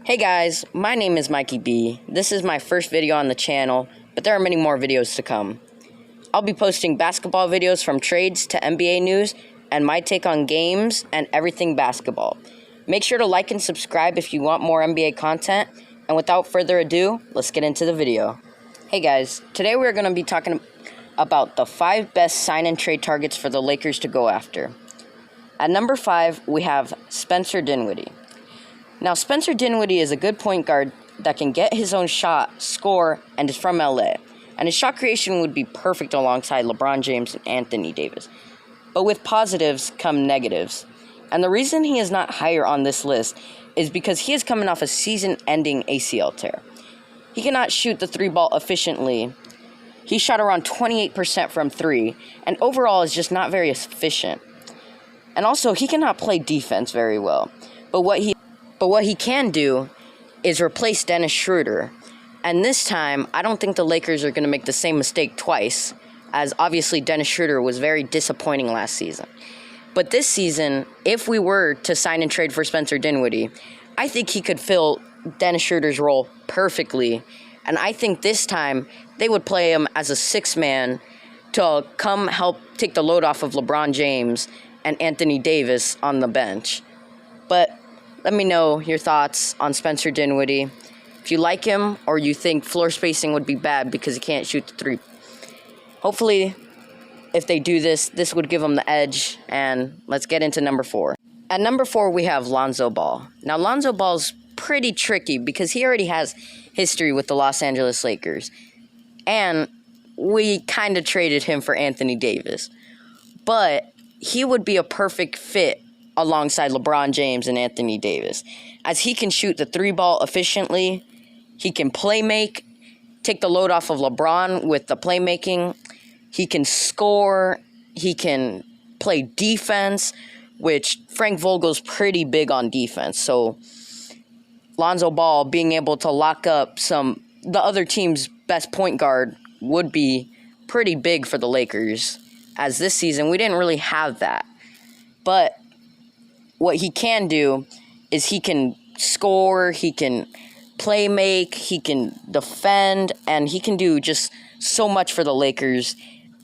Hey guys, my name is Mikey B. This is my first video on the channel, but there are many more videos to come. I'll be posting basketball videos from trades to NBA news and my take on games and everything basketball. Make sure to like and subscribe if you want more NBA content, and without further ado, let's get into the video. Hey guys, today we're going to be talking about the 5 best sign and trade targets for the Lakers to go after. At number 5, we have Spencer Dinwiddie. Now, Spencer Dinwiddie is a good point guard that can get his own shot, score, and is from LA. And his shot creation would be perfect alongside LeBron James and Anthony Davis. But with positives come negatives. And the reason he is not higher on this list is because he is coming off a season-ending ACL tear. He cannot shoot the 3-ball efficiently. He shot around 28% from 3, and overall is just not very efficient. And also, he cannot play defense very well. But what he can do is replace Dennis Schroeder. And this time, I don't think the Lakers are going to make the same mistake twice, as obviously Dennis Schroeder was very disappointing last season. But this season, if we were to sign and trade for Spencer Dinwiddie, I think he could fill Dennis Schroeder's role perfectly. And I think this time, they would play him as a 6-man to come help take the load off of LeBron James and Anthony Davis on the bench. But let me know your thoughts on Spencer Dinwiddie. If you like him or you think floor spacing would be bad because he can't shoot the 3. Hopefully, if they do this, this would give him the edge. And let's get into number 4. At number 4, we have Lonzo Ball. Now, Lonzo Ball's pretty tricky because he already has history with the Los Angeles Lakers. And we kind of traded him for Anthony Davis. But he would be a perfect fit alongside LeBron James and Anthony Davis, as he can shoot the 3-ball efficiently, he can play-make, take the load off of LeBron with the playmaking, he can score, he can play defense, which Frank Vogel's pretty big on defense, so Lonzo Ball being able to lock up the other team's best point guard would be pretty big for the Lakers, as this season we didn't really have that. But what he can do is he can score, he can play make, he can defend, and he can do just so much for the Lakers.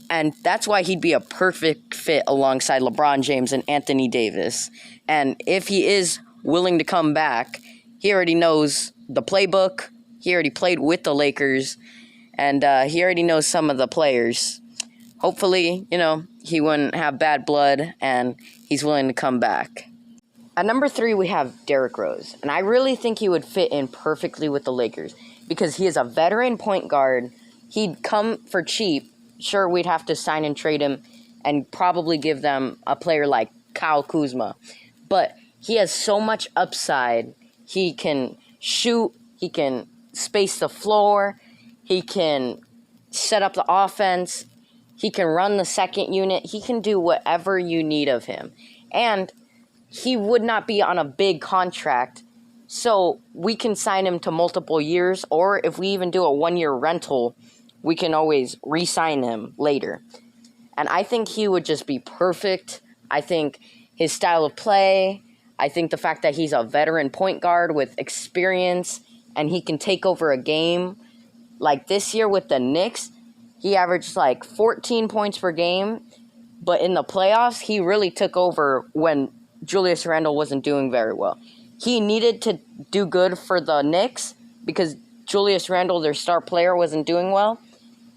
And that's why he'd be a perfect fit alongside LeBron James and Anthony Davis. And if he is willing to come back, he already knows the playbook, he already played with the Lakers, and he already knows some of the players. Hopefully, he wouldn't have bad blood and he's willing to come back. At number 3, we have Derrick Rose. And I really think he would fit in perfectly with the Lakers because he is a veteran point guard. He'd come for cheap. Sure, we'd have to sign and trade him and probably give them a player like Kyle Kuzma. But he has so much upside. He can shoot. He can space the floor. He can set up the offense. He can run the second unit. He can do whatever you need of him. And he would not be on a big contract, so we can sign him to multiple years, or if we even do a 1-year rental, we can always re-sign him later. And I think he would just be perfect. I think his style of play, I think the fact that he's a veteran point guard with experience, and he can take over a game. Like this year with the Knicks, he averaged like 14 points per game, but in the playoffs, he really took over when Julius Randle wasn't doing very well. He needed to do good for the Knicks because Julius Randle, their star player, wasn't doing well,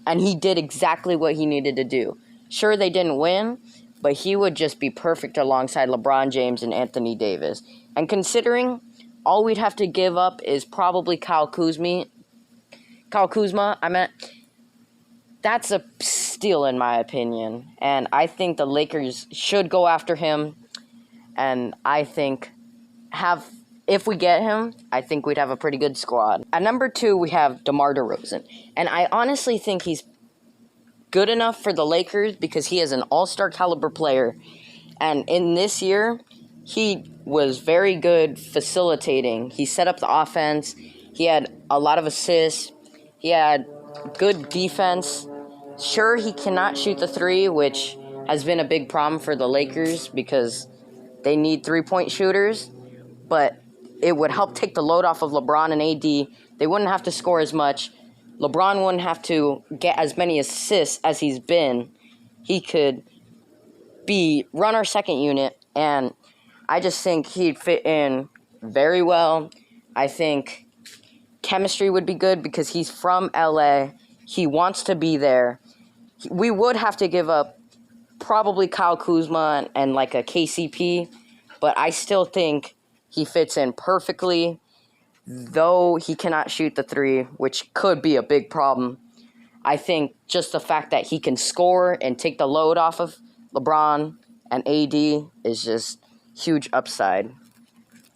and he did exactly what he needed to do. Sure, they didn't win, but he would just be perfect alongside LeBron James and Anthony Davis. And considering all we'd have to give up is probably Kyle Kuzma, that's a steal in my opinion, and I think the Lakers should go after him. And I think if we get him, I think we'd have a pretty good squad. At number 2, we have DeMar DeRozan. And I honestly think he's good enough for the Lakers because he is an all-star caliber player. And in this year, he was very good facilitating. He set up the offense. He had a lot of assists. He had good defense. Sure, he cannot shoot the 3, which has been a big problem for the Lakers because they need 3-point shooters, but it would help take the load off of LeBron and AD. They wouldn't have to score as much. LeBron wouldn't have to get as many assists as he's been. He could run our second unit, and I just think he'd fit in very well. I think chemistry would be good because he's from LA. He wants to be there. We would have to give up probably Kyle Kuzma and like a KCP, but I still think he fits in perfectly, though he cannot shoot the three, which could be a big problem. I think just the fact that he can score and take the load off of LeBron and AD is just huge upside.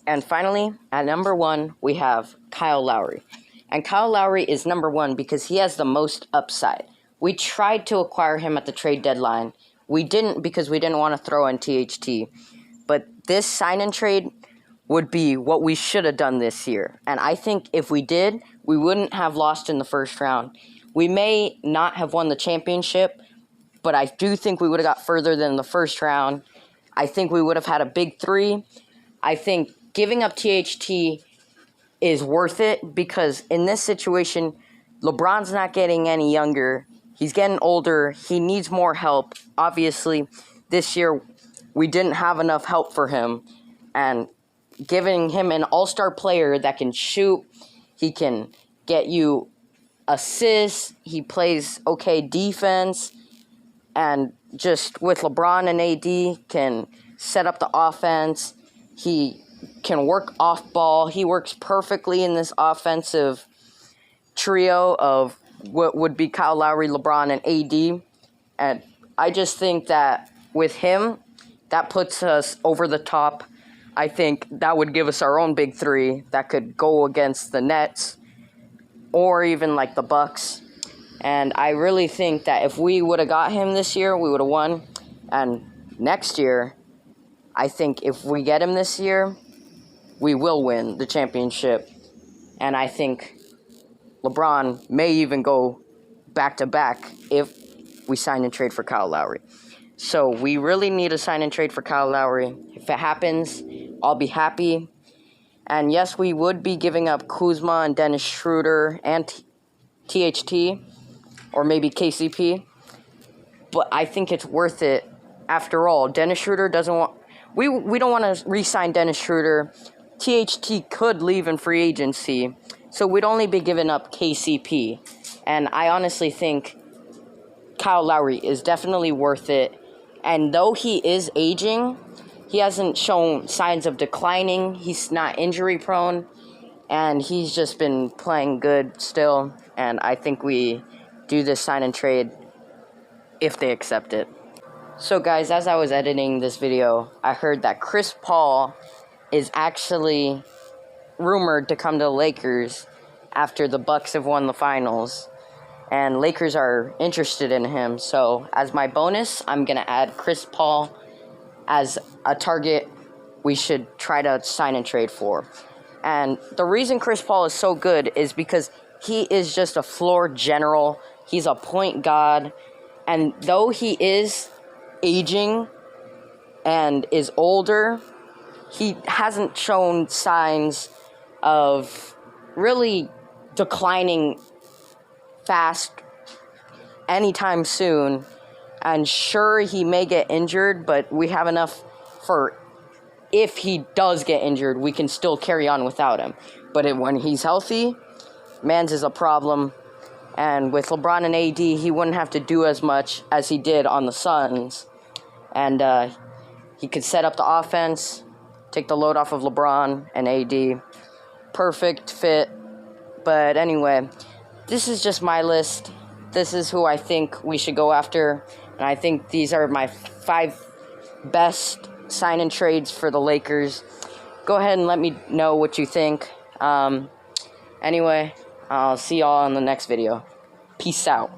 And finally, at number 1, we have Kyle Lowry. And Kyle Lowry is number 1 because he has the most upside. We tried to acquire him at the trade deadline. We didn't because we didn't want to throw in THT. But this sign-and trade would be what we should have done this year. And I think if we did, we wouldn't have lost in the first round. We may not have won the championship, but I do think we would have got further than the first round. I think we would have had a big 3. I think giving up THT is worth it because in this situation, LeBron's not getting any younger. He's getting older. He needs more help. Obviously, this year we didn't have enough help for him. And giving him an all-star player that can shoot, he can get you assists, he plays okay defense, and just with LeBron and AD can set up the offense. He can work off ball. He works perfectly in this offensive trio of what would be Kyle Lowry, LeBron, and AD. And I just think that with him, that puts us over the top. I think that would give us our own big 3 that could go against the Nets or even like the Bucks. And I really think that if we would have got him this year, we would have won. And next year, I think if we get him this year, we will win the championship. And I think LeBron may even go back-to-back if we sign and trade for Kyle Lowry. So we really need a sign and trade for Kyle Lowry. If it happens, I'll be happy. And yes, we would be giving up Kuzma and Dennis Schroeder and THT, or maybe KCP. But I think it's worth it. After all, Dennis Schroeder doesn't want... We don't want to re-sign Dennis Schroeder. THT could leave in free agency. So we'd only be giving up KCP. And I honestly think Kyle Lowry is definitely worth it. And though he is aging, he hasn't shown signs of declining. He's not injury prone. And he's just been playing good still. And I think we do this sign and trade if they accept it. So guys, as I was editing this video, I heard that Chris Paul is actually rumored to come to the Lakers after the Bucks have won the finals. And Lakers are interested in him. So as my bonus, I'm going to add Chris Paul as a target we should try to sign and trade for. And the reason Chris Paul is so good is because he is just a floor general. He's a point guard. And though he is aging and is older, he hasn't shown signs of really declining fast anytime soon. And sure, he may get injured, but we have enough for if he does get injured, we can still carry on without him. But when he's healthy, Mans is a problem. And with LeBron and AD, he wouldn't have to do as much as he did on the Suns. And he could set up the offense, take the load off of LeBron and AD. Perfect fit. But anyway, this is just my list. This is who I think we should go after. And I think these are my 5 best sign-in trades for the Lakers. Go ahead and let me know what you think. Anyway, I'll see y'all in the next video. Peace out.